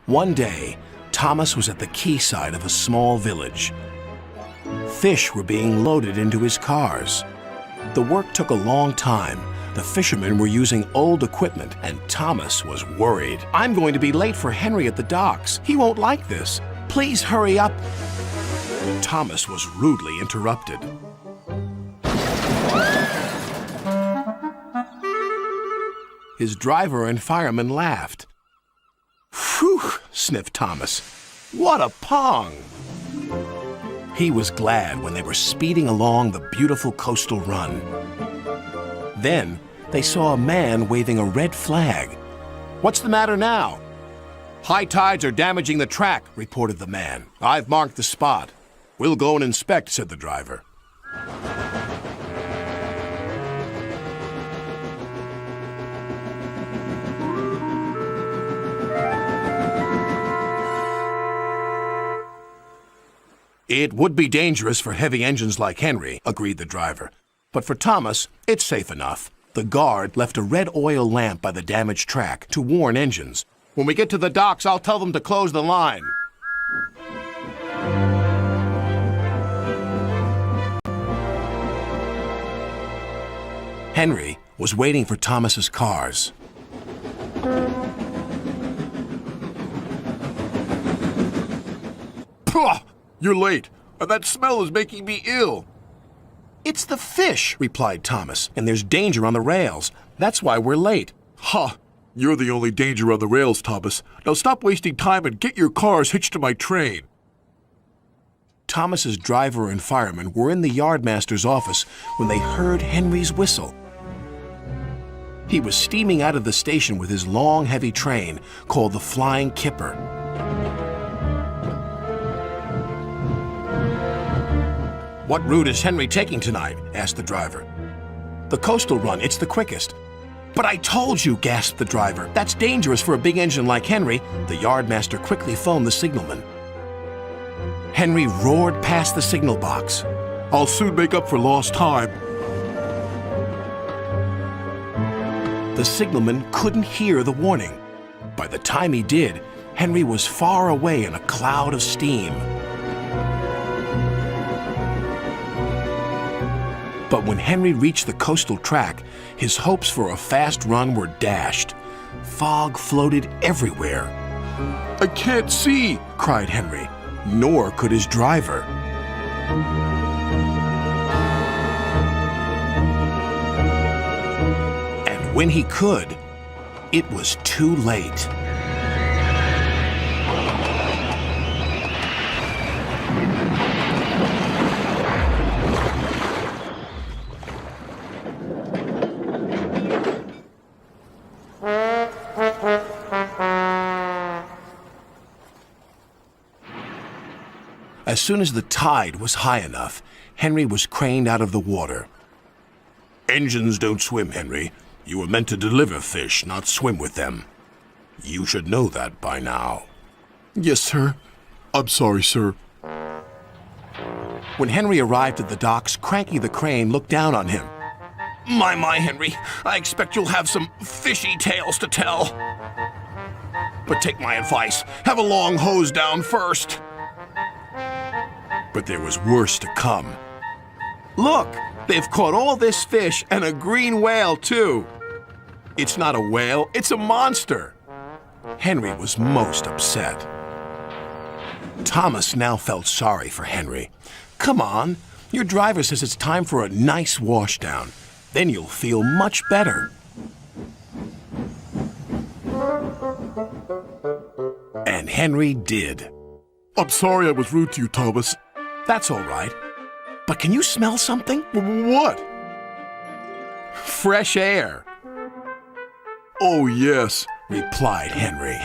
One day, Thomas was at the quayside of a small village. Fish were being loaded into his cars. The work took a long time. The fishermen were using old equipment, and Thomas was worried. "I'm going to be late for Henry at the docks. He won't like this. Please hurry up." Thomas was rudely interrupted. His driver and fireman laughed. "Phew," sniffed Thomas. "What a pong!" He was glad when they were speeding along the beautiful coastal run. Then they saw a man waving a red flag. "What's the matter now?" "High tides are damaging the track," reported the man. "I've marked the spot." "We'll go and inspect," said the driver. "It would be dangerous for heavy engines like Henry," agreed the driver. "But for Thomas, it's safe enough." The guard left a red oil lamp by the damaged track to warn engines. "When we get to the docks, I'll tell them to close the line." Henry was waiting for Thomas's cars. "Pah! You're late. That smell is making me ill." "It's the fish," replied Thomas, "and there's danger on the rails. That's why we're late." "Ha! You're the only danger on the rails, Thomas. Now stop wasting time and get your cars hitched to my train." Thomas's driver and fireman were in the yardmaster's office when they heard Henry's whistle. He was steaming out of the station with his long, heavy train called the Flying Kipper. "What route is Henry taking tonight?" asked the driver. "The coastal run. It's the quickest." "But I told you," gasped the driver. "That's dangerous for a big engine like Henry." The yardmaster quickly phoned the signalman. Henry roared past the signal box. "I'll soon make up for lost time." The signalman couldn't hear the warning. By the time he did, Henry was far away in a cloud of steam. But when Henry reached the coastal track, his hopes for a fast run were dashed. Fog floated everywhere. "I can't see!" cried Henry. Nor could his driver. And when he could, it was too late. As soon as the tide was high enough, Henry was craned out of the water. "Engines don't swim, Henry. You were meant to deliver fish, not swim with them. You should know that by now." "Yes, sir. I'm sorry, sir." When Henry arrived at the docks, Cranky the Crane looked down on him. My, Henry, I expect you'll have some fishy tales to tell. But take my advice, have a long hose down first." But there was worse to come. "Look, they've caught all this fish and a green whale, too." "It's not a whale, it's a monster." Henry was most upset. Thomas now felt sorry for Henry. "Come on, your driver says it's time for a nice washdown. Then you'll feel much better." And Henry did. "I'm sorry I was rude to you, Thomas." "That's all right. But can you smell something?" "What?" "Fresh air," "Oh, yes," replied Henry.